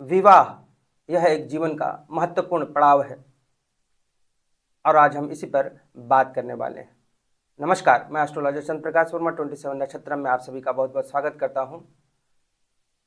विवाह यह एक जीवन का महत्वपूर्ण पड़ाव है और आज हम इसी पर बात करने वाले हैं। नमस्कार, मैं एस्ट्रोलॉजर चंद्र प्रकाश वर्मा 27 नक्षत्र में आप सभी का बहुत बहुत स्वागत करता हूं।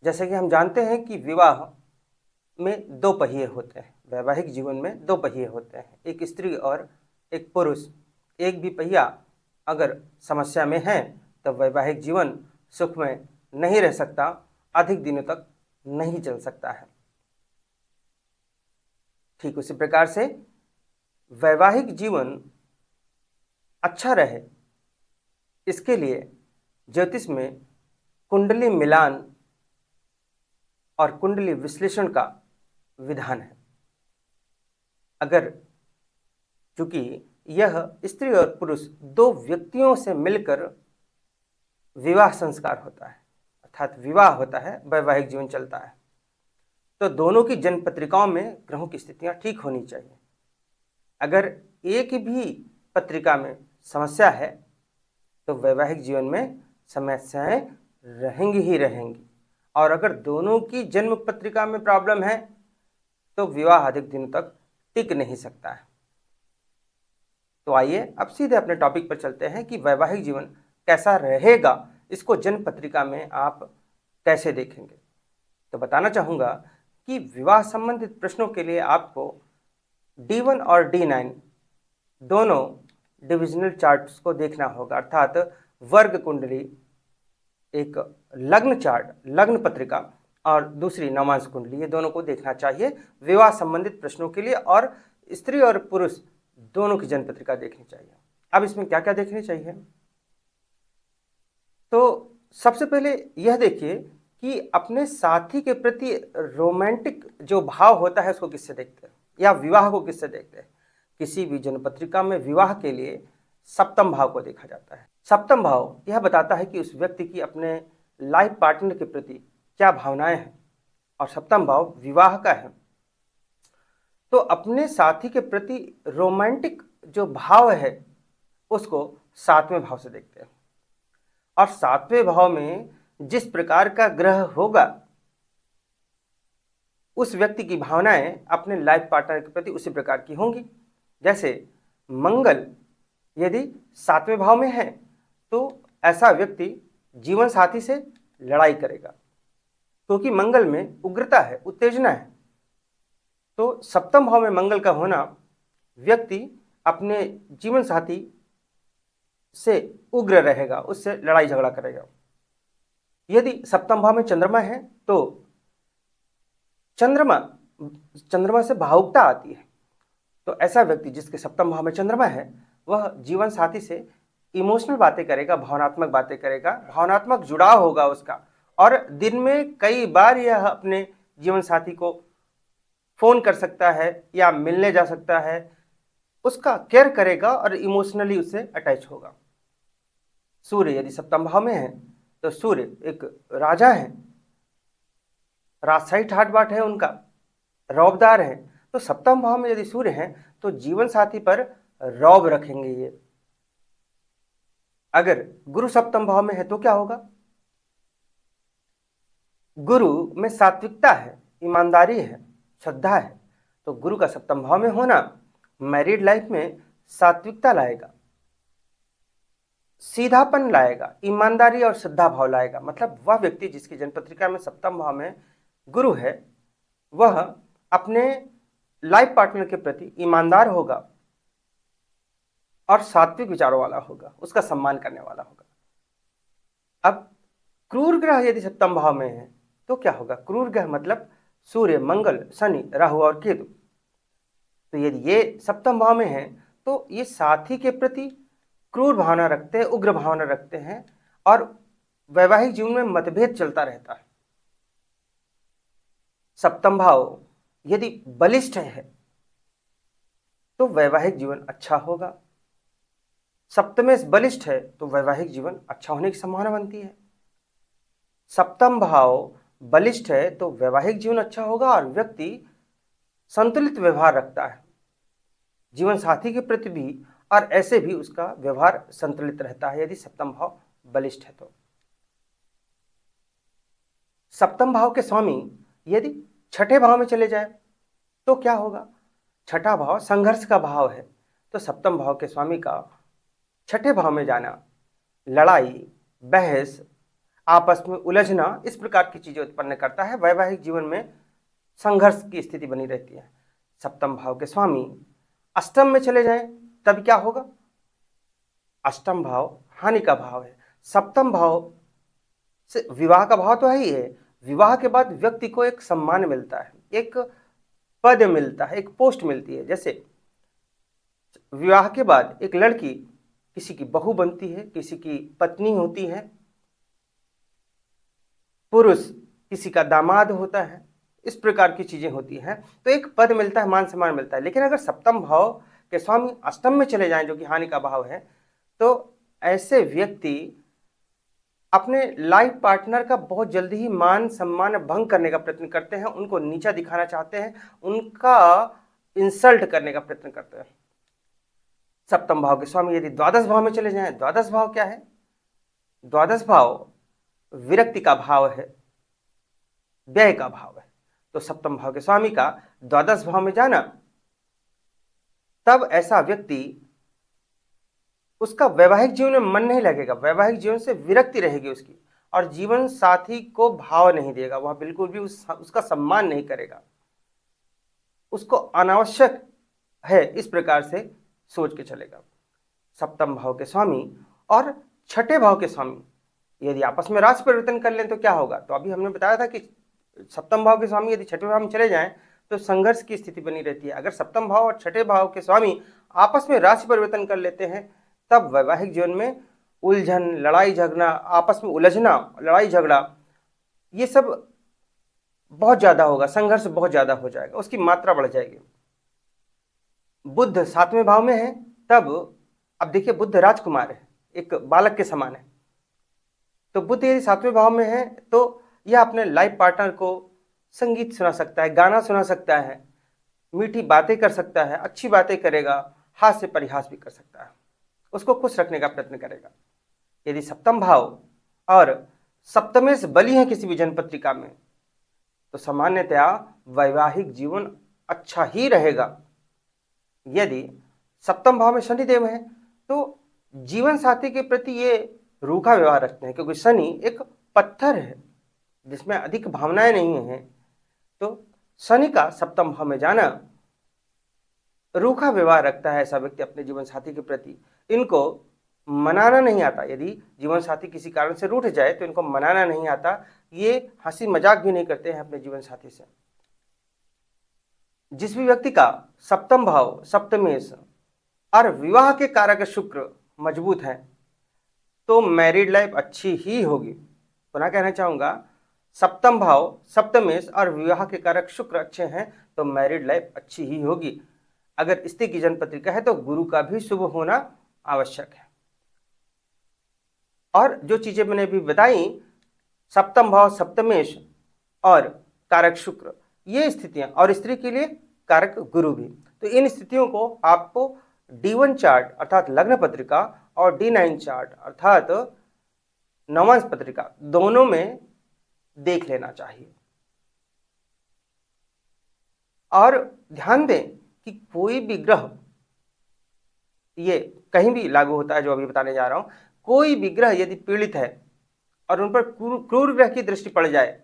जैसे कि हम जानते हैं कि विवाह में दो पहिए होते हैं, वैवाहिक जीवन में दो पहिए होते हैं, एक स्त्री और एक पुरुष। एक भी पहिया अगर समस्या में है तो वैवाहिक जीवन सुख में नहीं रह सकता, अधिक दिनों तक नहीं चल सकता है। ठीक उसी प्रकार से वैवाहिक जीवन अच्छा रहे, इसके लिए ज्योतिष में कुंडली मिलान और कुंडली विश्लेषण का विधान है। अगर चूंकि यह स्त्री और पुरुष दो व्यक्तियों से मिलकर विवाह संस्कार होता है, अर्थात विवाह होता है, वैवाहिक जीवन चलता है, तो दोनों की जन्म पत्रिकाओं में ग्रहों की स्थितियां ठीक होनी चाहिए। अगर एक भी पत्रिका में समस्या है तो वैवाहिक जीवन में समस्याएं रहेंगी ही रहेंगी, और अगर दोनों की जन्म पत्रिका में प्रॉब्लम है तो विवाह अधिक दिनों तक टिक नहीं सकता है। तो आइए अब सीधे अपने टॉपिक पर चलते हैं कि वैवाहिक जीवन कैसा रहेगा, इसको जन्म पत्रिका में आप कैसे देखेंगे। तो बताना चाहूँगा कि विवाह संबंधित प्रश्नों के लिए आपको D1 और D9 दोनों डिविजनल चार्ट्स को देखना होगा, अर्थात वर्ग कुंडली, एक लग्न चार्ट, लग्न पत्रिका और दूसरी नवांश कुंडली, ये दोनों को देखना चाहिए विवाह संबंधित प्रश्नों के लिए, और स्त्री और पुरुष दोनों की जन्म पत्रिका देखनी चाहिए। अब इसमें क्या क्या देखनी चाहिए, तो सबसे पहले यह देखिए कि अपने साथी के प्रति रोमांटिक जो भाव होता है उसको किससे देखते हैं, या विवाह को किससे देखते हैं। किसी भी जन्म पत्रिका में विवाह के लिए सप्तम भाव को देखा जाता है। सप्तम भाव यह बताता है कि उस व्यक्ति की अपने लाइफ पार्टनर के प्रति क्या भावनाएं हैं, और सप्तम भाव विवाह का है। तो अपने साथी के प्रति रोमांटिक जो भाव है उसको सातवें भाव से देखते हैं, और सातवें भाव में जिस प्रकार का ग्रह होगा उस व्यक्ति की भावनाएं अपने लाइफ पार्टनर के प्रति उसी प्रकार की होंगी। जैसे मंगल यदि सातवें भाव में है तो ऐसा व्यक्ति जीवन साथी से लड़ाई करेगा, क्योंकि मंगल में उग्रता है, उत्तेजना है। तो सप्तम भाव में मंगल का होना व्यक्ति अपने जीवन साथी से उग्र रहेगा, उससे लड़ाई झगड़ा करेगा। यदि सप्तम भाव में चंद्रमा है तो चंद्रमा से भावुकता आती है। तो ऐसा व्यक्ति जिसके सप्तम भाव में चंद्रमा है वह जीवन साथी से इमोशनल बातें करेगा, भावनात्मक बातें करेगा, भावनात्मक जुड़ाव होगा उसका, और दिन में कई बार यह अपने जीवन साथी को फोन कर सकता है या मिलने जा सकता है, उसका केयर करेगा और इमोशनली उससे अटैच होगा। सूर्य यदि सप्तम भाव में है तो सूर्य एक राजा है, राजशाही ठाट बाट है, उनका रौबदार है। तो सप्तम भाव में यदि सूर्य है तो जीवन साथी पर रौब रखेंगे ये। अगर गुरु सप्तम भाव में है तो क्या होगा, गुरु में सात्विकता है, ईमानदारी है, श्रद्धा है। तो गुरु का सप्तम भाव में होना मैरिड लाइफ में सात्विकता लाएगा, सीधापन लाएगा, ईमानदारी और श्रद्धा भाव लाएगा। मतलब वह व्यक्ति जिसकी जन्मपत्रिका में सप्तम भाव में गुरु है वह अपने लाइफ पार्टनर के प्रति ईमानदार होगा और सात्विक विचारों वाला होगा, उसका सम्मान करने वाला होगा। अब क्रूर ग्रह यदि सप्तम भाव में है तो क्या होगा, क्रूर ग्रह मतलब सूर्य, मंगल, शनि, राहु और केतु। तो यदि ये सप्तम भाव में है तो ये साथी के प्रति क्रूर भावना रखते हैं, उग्र भावना रखते हैं, और वैवाहिक जीवन में मतभेद चलता रहता है। सप्तम भाव यदि बलिष्ठ है तो वैवाहिक जीवन अच्छा होगा, सप्तमेश बलिष्ठ है तो वैवाहिक जीवन अच्छा होने की संभावना बनती है। सप्तम भाव बलिष्ठ है तो वैवाहिक जीवन अच्छा होगा और व्यक्ति संतुलित व्यवहार रखता है जीवन साथी के प्रति भी, और ऐसे भी उसका व्यवहार संतुलित रहता है यदि सप्तम भाव बलिष्ठ है तो। सप्तम भाव के स्वामी यदि छठे भाव में चले जाए तो क्या होगा? छठा भाव संघर्ष का भाव है, तो सप्तम भाव के स्वामी का छठे भाव में जाना लड़ाई, बहस, आपस में उलझना, इस प्रकार की चीजें उत्पन्न करता है। वैवाहिक जीवन में संघर्ष की स्थिति बनी रहती है। सप्तम भाव के स्वामी अष्टम में चले जाएं तब क्या होगा? अष्टम भाव हानि का भाव है। सप्तम भाव से विवाह का भाव तो है ही है। विवाह के बाद व्यक्ति को एक सम्मान मिलता है, एक पद मिलता है, एक पोस्ट मिलती है। जैसे विवाह के बाद एक लड़की किसी की बहू बनती है, किसी की पत्नी होती है, पुरुष किसी का दामाद होता है, इस प्रकार की चीजें होती हैं, तो एक पद मिलता है, मान सम्मान मिलता है। लेकिन अगर सप्तम भाव के स्वामी अष्टम में चले जाएं, जो कि हानि का भाव है, तो ऐसे व्यक्ति अपने लाइफ पार्टनर का बहुत जल्दी ही मान सम्मान भंग करने का प्रयत्न करते हैं, उनको नीचा दिखाना चाहते हैं, उनका इंसल्ट करने का प्रयत्न करते हैं। सप्तम भाव के स्वामी यदि द्वादश भाव में चले जाएं, द्वादश भाव क्या है? द्वादश भाव विरक्ति का भाव है, व्यय का भाव है। तो सप्तम भाव के स्वामी का द्वादश भाव में जाना, तब ऐसा व्यक्ति, उसका वैवाहिक जीवन में मन नहीं लगेगा, वैवाहिक जीवन से विरक्ति रहेगी उसकी, और जीवन साथी को भाव नहीं देगा, वह बिल्कुल भी उसका सम्मान नहीं करेगा, उसको अनावश्यक है, इस प्रकार से सोच के चलेगा। सप्तम भाव के स्वामी और छठे भाव के स्वामी यदि आपस में राशि परिवर्तन कर लें तो क्या होगा? तो अभी हमने बताया था कि सप्तम भाव के स्वामी यदि छठे भाव में चले जाएं तो संघर्ष की स्थिति बनी रहती है। अगर सप्तम भाव और छठे भाव के स्वामी आपस में राशि परिवर्तन कर लेते हैं, तब वैवाहिक जीवन में उलझन, लड़ाई झगड़ा, आपस में उलझना, लड़ाई झगड़ा, ये सब बहुत ज्यादा होगा, संघर्ष बहुत ज्यादा हो जाएगा, उसकी मात्रा बढ़ जाएगी। बुध सातवें भाव में है, तब अब देखिए बुध राजकुमार है, एक बालक के समान है, तो बुध यदि सातवें भाव में है तो यह अपने लाइफ पार्टनर को संगीत सुना सकता है, गाना सुना सकता है, मीठी बातें कर सकता है, अच्छी बातें करेगा, हास्य परिहास भी कर सकता है, उसको खुश रखने का प्रयत्न करेगा। यदि सप्तम भाव और सप्तमेश बली है किसी भी जन्म पत्रिका में, तो सामान्यतया वैवाहिक जीवन अच्छा ही रहेगा। यदि सप्तम भाव में शनिदेव है तो जीवन साथी के प्रति ये रूखा व्यवहार रखते हैं, क्योंकि शनि एक पत्थर है जिसमें अधिक भावनाएं नहीं हैं, तो शनि का सप्तम भाव में जाना रूखा व्यवहार रखता है ऐसा व्यक्ति अपने जीवन साथी के प्रति। इनको मनाना नहीं आता, यदि जीवन साथी किसी कारण से रूठ जाए तो इनको मनाना नहीं आता, ये हंसी मजाक भी नहीं करते हैं अपने जीवन साथी से। जिस भी व्यक्ति का सप्तम भाव, सप्तमेश और विवाह के कारक शुक्र मजबूत है तो मैरिड लाइफ अच्छी ही होगी। पुनः कहना चाहूंगा, सप्तम भाव, सप्तमेश और विवाह के कारक शुक्र अच्छे हैं तो मैरिड लाइफ अच्छी ही होगी। अगर स्त्री की जन्म पत्रिका है तो गुरु का भी शुभ होना आवश्यक है। और जो चीजें मैंने अभी बताई, सप्तम भाव, सप्तमेश और कारक शुक्र, ये स्थितियां, और स्त्री के लिए कारक गुरु भी, तो इन स्थितियों को आपको D1 चार्ट अर्थात लग्न पत्रिका और D9 चार्ट अर्थात नवांश पत्रिका, दोनों में देख लेना चाहिए। और ध्यान दें कि कोई भी ग्रह, ये कहीं भी लागू होता है जो अभी बताने जा रहा हूं, कोई भी ग्रह यदि पीड़ित है और उन पर क्रूर ग्रह की दृष्टि पड़ जाए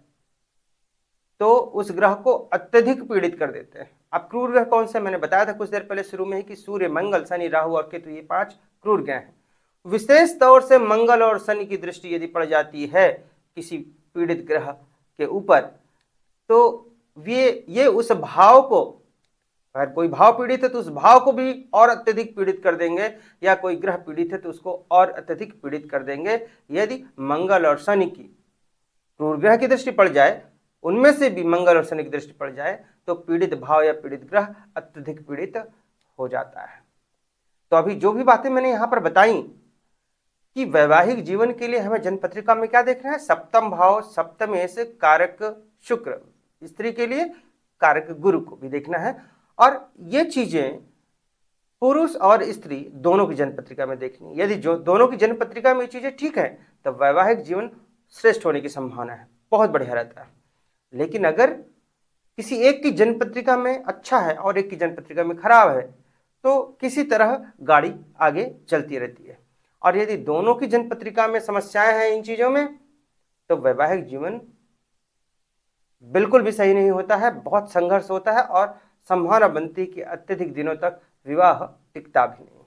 तो उस ग्रह को अत्यधिक पीड़ित कर देते हैं। अब क्रूर ग्रह कौन से, मैंने बताया था कुछ देर पहले शुरू में ही कि सूर्य, मंगल, शनि, राहु और केतु, ये 5 क्रूर ग्रह हैं। विशेष तौर से मंगल और शनि की दृष्टि यदि पड़ जाती है किसी पीड़ित ग्रह के ऊपर, तो ये उस भाव को, अगर कोई भाव पीड़ित है तो उस भाव को भी और अत्यधिक पीड़ित कर देंगे, या कोई ग्रह पीड़ित है तो उसको और अत्यधिक पीड़ित कर देंगे। यदि मंगल और शनि की क्रूर ग्रह की दृष्टि पड़ जाए, उनमें से भी मंगल और शनि की दृष्टि पड़ जाए, तो पीड़ित भाव या पीड़ित ग्रह अत्यधिक पीड़ित हो जाता है। तो अभी जो भी बातें मैंने यहां पर बताई कि वैवाहिक जीवन के लिए हमें जन्म पत्रिका में क्या देखना है, सप्तम भाव, सप्तमेश कारक शुक्र, स्त्री के लिए कारक गुरु को भी देखना है, और ये चीजें पुरुष और स्त्री दोनों की जन्म पत्रिका में देखनी। यदि जो दोनों की जन्म पत्रिका में ये चीजें ठीक है तो वैवाहिक जीवन श्रेष्ठ होने की संभावना है, बहुत बढ़िया रहता है। लेकिन अगर किसी एक की जन्म पत्रिका में अच्छा है और एक की जन्म पत्रिका में खराब है, तो किसी तरह गाड़ी आगे चलती रहती है। और यदि दोनों की जन्म पत्रिका में समस्याएं हैं इन चीजों में, तो वैवाहिक जीवन बिल्कुल भी सही नहीं होता है, बहुत संघर्ष होता है और संभावना बनती है कि अत्यधिक दिनों तक विवाह टिकता भी नहीं।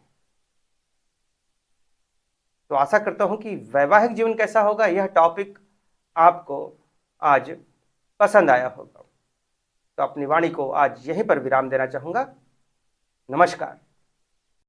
तो आशा करता हूं कि वैवाहिक जीवन कैसा होगा यह टॉपिक आपको आज पसंद आया होगा। तो अपनी वाणी को आज यहीं पर विराम देना चाहूंगा। नमस्कार।